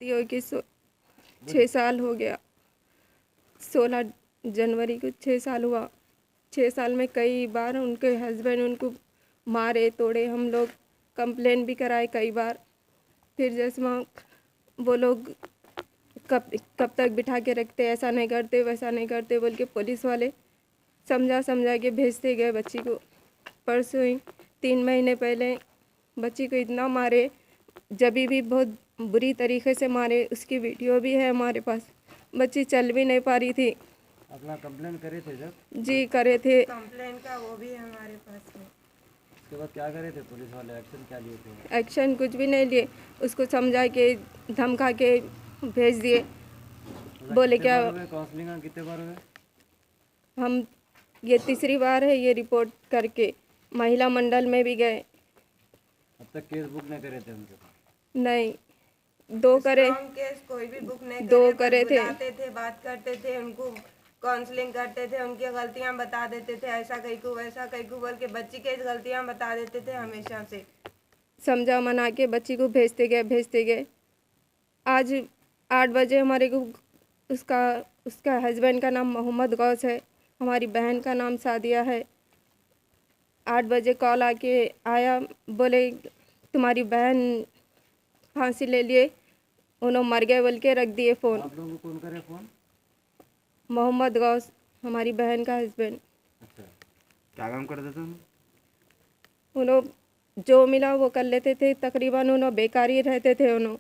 हो कि 6 साल हो गया। 16 जनवरी को 6 साल हुआ। 6 साल में कई बार उनके हस्बैंड उनको मारे तोड़े, हम लोग कंप्लेन भी कराए कई बार। फिर जैसे वहाँ वो लोग कब कब तक बिठा के रखते, ऐसा नहीं करते वैसा नहीं करते बोल के पुलिस वाले समझा समझा के भेजते गए बच्ची को। परसों ही 3 महीने पहले बच्ची को इतना मारे, जब भी बहुत बुरी तरीके से मारे, उसकी वीडियो भी है हमारे पास। बच्ची चल भी नहीं पा रही थी। अपना कंप्लेन करे थे जब? जी करे थे। कंप्लेन का वो भी हमारे पास है। उसके बाद क्या करे थे पुलिस वाले, एक्शन क्या लिए थे? एक्शन कुछ भी नहीं लिए, उसको समझा के धमका के भेज दिए। बोले क्या काउंसलिंग कितने बार हुए? हम ये तीसरी बार है ये रिपोर्ट करके। महिला मंडल में भी गए। अब तक केस बुक नहीं करे थे उनके पास? नहीं, 2 करे। केस कोई भी बुक नहीं 2 करे थे। बुलाते थे, बात करते थे, उनको काउंसलिंग करते थे, उनकी गलतियां बता देते थे, ऐसा कहीं को वैसा कहीं को बोल के बच्ची के गलतियां बता देते थे हमेशा से। समझा मना के बच्ची को भेजते गए। आज 8 बजे हमारे को उसका हस्बैंड का नाम मोहम्मद गौस है, हमारी बहन का नाम सादिया है। 8 बजे कॉल आया, बोले तुम्हारी बहन फांसी ले लिए, उन्होंने मर गए बोल के रख दिए फ़ोन। आप लोगों को कौन करे फ़ोन? मोहम्मद गौस, हमारी बहन का हस्बैंड। अच्छा, क्या काम करते थे? उन्होंने जो मिला वो कर लेते थे, तकरीबन उन्होंने बेकार ही रहते थे। उन्होंने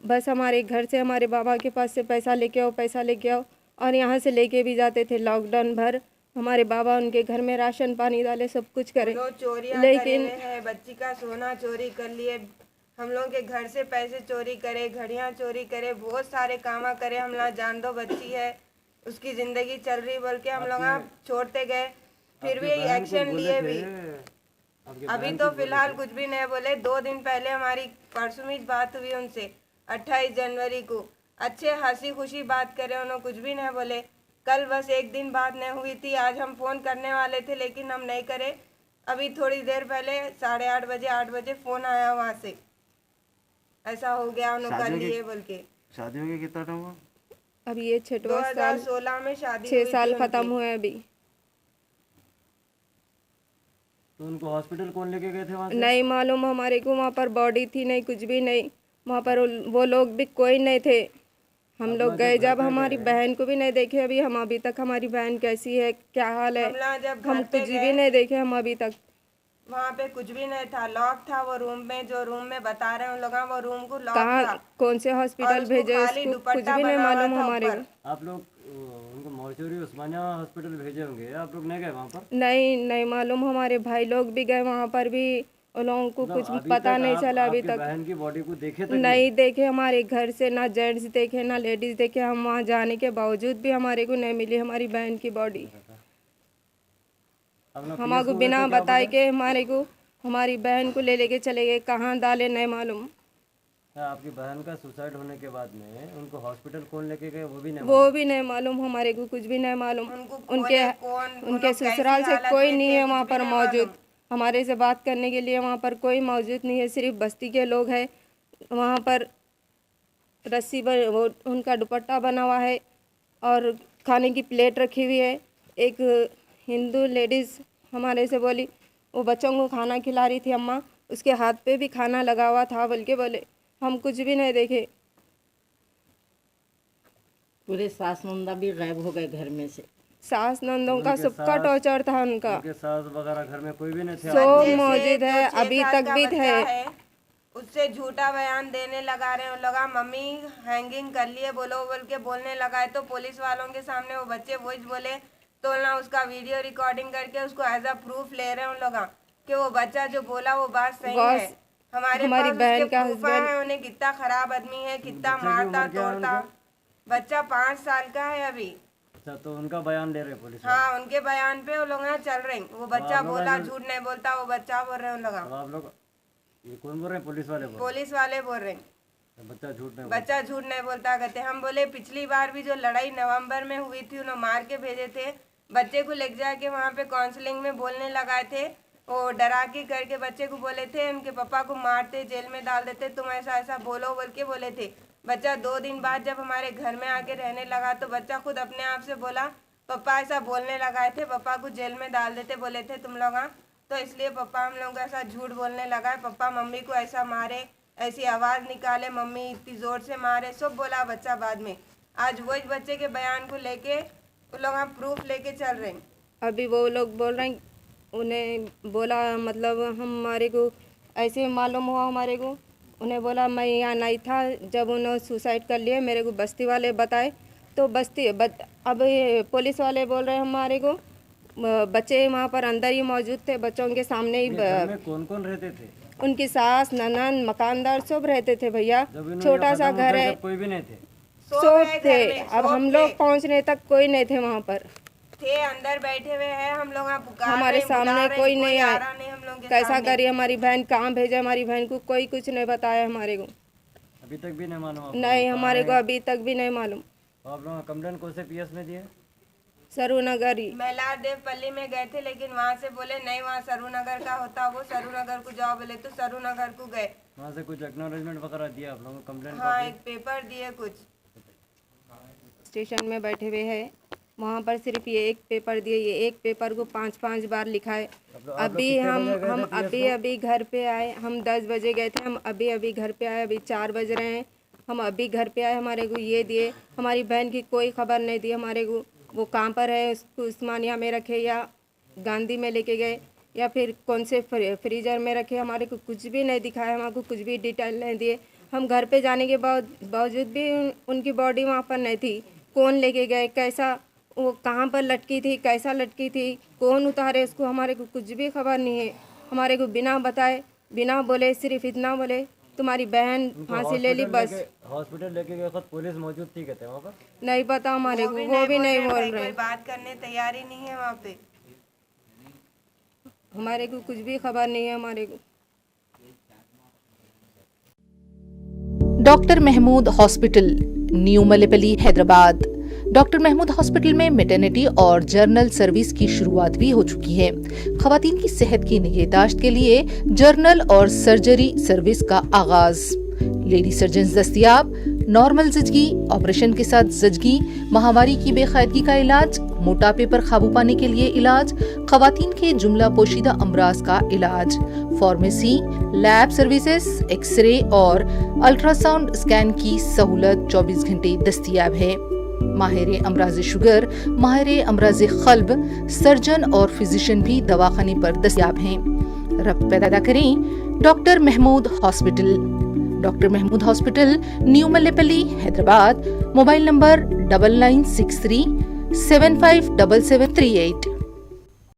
बस हमारे घर से हमारे बाबा के पास से पैसा लेके आओ और यहाँ से लेके भी जाते थे। लॉकडाउन भर हमारे बाबा उनके घर में राशन पानी डाले, सब कुछ करे, लेकिन बच्ची का सोना चोरी कर लिए, हम लोग के घर से पैसे चोरी करे, घड़ियां चोरी करे, बहुत सारे काम करे। हम लोग जान दो बच्ची है, उसकी जिंदगी चल रही बोल के हम लोग छोड़ते गए। फिर भी एक्शन लिए भी अभी तो फिलहाल कुछ भी नहीं बोले। 2 दिन पहले हमारी परसों में बात हुई उनसे, 28 जनवरी को। अच्छे हंसी खुशी बात करे, उन्होंने कुछ भी नहीं बोले। कल बस 1 दिन बात नहीं हुई थी। आज हम फोन करने वाले थे लेकिन हम नहीं करे। अभी थोड़ी देर पहले 8 बजे फोन आया वहाँ से, ऐसा हो गया उन्होंने कर लिए बोल के। शादी हो गई कितना टाइम हुआ? अभी ये 6वां साल, 2016 में शादी 6 साल खत्म हुए अभी। तो उनको हॉस्पिटल कौन लेके गए थे वहाँ से? नहीं मालूम हमारे को, वहाँ पर बॉडी थी नहीं, कुछ भी नहीं। वहाँ पर वो लोग भी कोई नहीं थे। हम लोग गए जब हमारी बहन को भी नहीं देखे। अभी हम अभी तक हमारी बहन कैसी है, क्या हाल है, हम कुछ भी नहीं देखे हम अभी तक। वहाँ पे कुछ भी नहीं था, लॉक था वो रूम में। जो रूम में बता रहे हैं उन लोग, वो रूम को लॉक था। कौन से हॉस्पिटल भेजे उसको कुछ भी नहीं मालूम हमारे को। आप लोग उनको मौचूरी उस्मानिया हॉस्पिटल भेजे होंगे, आप लोग नहीं गए वहाँ पर? नहीं मालूम। हमारे भाई लोग भी गए वहाँ पर भी, उन लोगों को कुछ पता नहीं चला अभी तक। बहन की बॉडी को देखे तक नहीं देखे हमारे घर से, ना जेंट्स देखे ना लेडीज देखे। हम वहाँ जाने के बावजूद भी हमारे को नहीं मिली हमारी बहन की बॉडी। हमारे बिना बताए के हमारी बहन को ले लेके चले गए, कहाँ डाले नहीं मालूम। आपकी बहन का सुसाइड होने के बाद में उनको हॉस्पिटल कौन लेके गए वो भी नहीं मालूम हमारे को, कुछ भी नहीं मालूम। उनके ससुराल से कोई नहीं है वहाँ पर मौजूद, हमारे से बात करने के लिए वहाँ पर कोई मौजूद नहीं है। सिर्फ बस्ती के लोग हैं वहाँ पर। रस्सी पर वो उनका दुपट्टा बना हुआ है और खाने की प्लेट रखी हुई है। एक हिंदू लेडीज़ हमारे से बोली, वो बच्चों को खाना खिला रही थी अम्मा, उसके हाथ पे भी खाना लगा हुआ था बोल के बोले। हम कुछ भी नहीं देखे। पूरे सास नंदा भी गायब हो गए घर में से। सास नंदों का सबका टॉर्चर था उनका। सास वगैरह घर में कोई भी नहीं थे? सब मौजूद है, अभी तक भी थे। उससे झूठा बयान देने लगा रहे लगा, मम्मी हैंगिंग कर लिए बोलो बोल के बोलने लगा है। तो पुलिस वालों के सामने वो बच्चे वही बोले तो ना उसका वीडियो रिकॉर्डिंग करके उसको एज अ प्रूफ ले रहे हैं उन लोग कि वो बच्चा जो बोला वो बात सही है। हमारी बहन का हस्बैंड है, उन्हें कितना खराब आदमी है, कितना मारता तोड़ता। बच्चा 5 साल का है अभी। अच्छा, तो उनका बयान ले रहे पुलिस? हाँ, उनके बयान पे वो लोग चल रहे। वो बच्चा बोला, झूठ नहीं बोलता, वो बच्चा बोल रहे उन लोग। आप लोग ये कौन बोल रहे हैं? पुलिस वाले बोल रहे हैं बच्चा झूठ नहीं बोलता कहते। हम बोले पिछली बार भी जो लड़ाई नवंबर में हुई थी, उन्होंने मार के भेजे थे बच्चे को, ले जाके वहाँ पे काउंसलिंग में बोलने लगाए थे। वो डरा के करके बच्चे को बोले थे उनके पापा को मारते, जेल में डाल देते, तुम ऐसा ऐसा बोलो बोल के बोले थे। बच्चा 2 दिन बाद जब हमारे घर में आके रहने लगा तो बच्चा खुद अपने आप से बोला पापा ऐसा बोलने लगाए थे, पापा को जेल में डाल देते बोले थे तुम लोग, तो इसलिए पापा हम लोग ऐसा झूठ बोलने लगा है, पापा मम्मी को ऐसा मारे, ऐसी आवाज़ निकाले, मम्मी इतनी ज़ोर से मारे, सब बोला बच्चा बाद में। आज वही बच्चे के बयान को लेके वो लोग प्रूफ लेके चल रहे हैं। अभी वो लोग बोल रहे हैं, उन्हें बोला मतलब हमारे को ऐसे मालूम हुआ, हमारे को उन्हें बोला मैं यहाँ नहीं था जब उन्होंने सुसाइड कर लिया, मेरे को बस्ती वाले बताए तो अब ये पुलिस वाले बोल रहे हैं हमारे को बच्चे वहाँ पर अंदर ही मौजूद थे, बच्चों के सामने ही कौन कौन रहते थे? उनकी सास ननद मकानदार सब रहते थे भैया, छोटा सा घर है, कोई भी नहीं थे, सब थे। अब हम लोग पहुँचने तक कोई नहीं थे वहाँ पर, थे अंदर बैठे हुए हैं, हम लोग हमारे सामने कोई नहीं आया। हम लोग कैसा करिए, हमारी बहन कहाँ भेजे, हमारी बहन को कोई कुछ नहीं बताया हमारे को, अभी तक भी नहीं मालूम? नहीं हमारे को अभी तक भी नहीं मालूम। आप लोग कंप्लेंट कौन से पीएस में दिए? सरूनगर ही महिला देवपल्ली में गए थे, लेकिन वहाँ से बोले नहीं वहाँ सरूनगर का होता, वो सरूनगर को जाओ बोले तो सरूनगर को गए। वहाँ से कुछ एक्नॉलेजमेंट वगैरह दिया आप लोगों को? कंप्लेंट हाँ एक पेपर दिए कुछ। स्टेशन में बैठे हुए हैं, वहाँ पर सिर्फ ये एक पेपर दिए, ये एक पेपर को 5-5 बार लिखा है। अभी हम अभी घर पे आए, हम 10 बजे गए थे, हम अभी घर पे आए, अभी 4 बज रहे हैं, हम अभी घर पे आए, हमारे को ये दिए। हमारी बहन की कोई खबर नहीं दी हमारे को, वो कहाँ पर है, उसको उस्मानिया में रखे या गांधी में लेके गए या फिर कौन से फ्रीजर में रखे, हमारे को कुछ भी नहीं दिखाया, हमारे को कुछ भी डिटेल नहीं दिए। हम घर पे जाने के बावजूद भी उनकी बॉडी वहाँ पर नहीं थी, कौन लेके गए, कैसा, वो कहाँ पर लटकी थी, कैसा लटकी थी, कौन उतारे उसको, हमारे को कुछ भी खबर नहीं है। हमारे को बिना बताए बिना बोले सिर्फ इतना बोले तुम्हारी बहन फांसी ले ली बस। हॉस्पिटल लेके गए वक्त पुलिस मौजूद थी कहते हैं वहाँ पर? नहीं पता हमारे को, वो भी नहीं बोल रहे, कोई बात करने तैयार ही नहीं है वहाँ पे, हमारे को कुछ भी खबर नहीं है हमारे को। Doctor Mahmood hospital, new Malepally, Hyderabad. Doctor Mahmood hospital में मैटरनिटी और जर्नल सर्विस की शुरुआत भी हो चुकी है। खवातीन की सेहत की निगहदाश्त के लिए जर्नल और सर्जरी सर्विस का आगाज। लेडी सर्जन दस्तयाब, नॉर्मल जजगी, ऑपरेशन के साथ जजगी, माहवारी की बेकायदगी का इलाज, मोटापे पर काबू पाने के लिए इलाज, खवातीन के जुमला पोशीदा अमराज का इलाज, फार्मेसी, लैब सर्विसेज, एक्सरे और अल्ट्रासाउंड स्कैन की सहूलत 24 घंटे दस्तयाब है। माहिर अमराज शुगर, माहिर अमराज क़ल्ब, सर्जन और फिजिशियन भी दवाखाने पर दस्तयाब हैं। रब्त पैदा करें doctor Mahmood hospital. Doctor Mahmood hospital, new Mallepally, Hyderabad. Mobile number 9963 757738।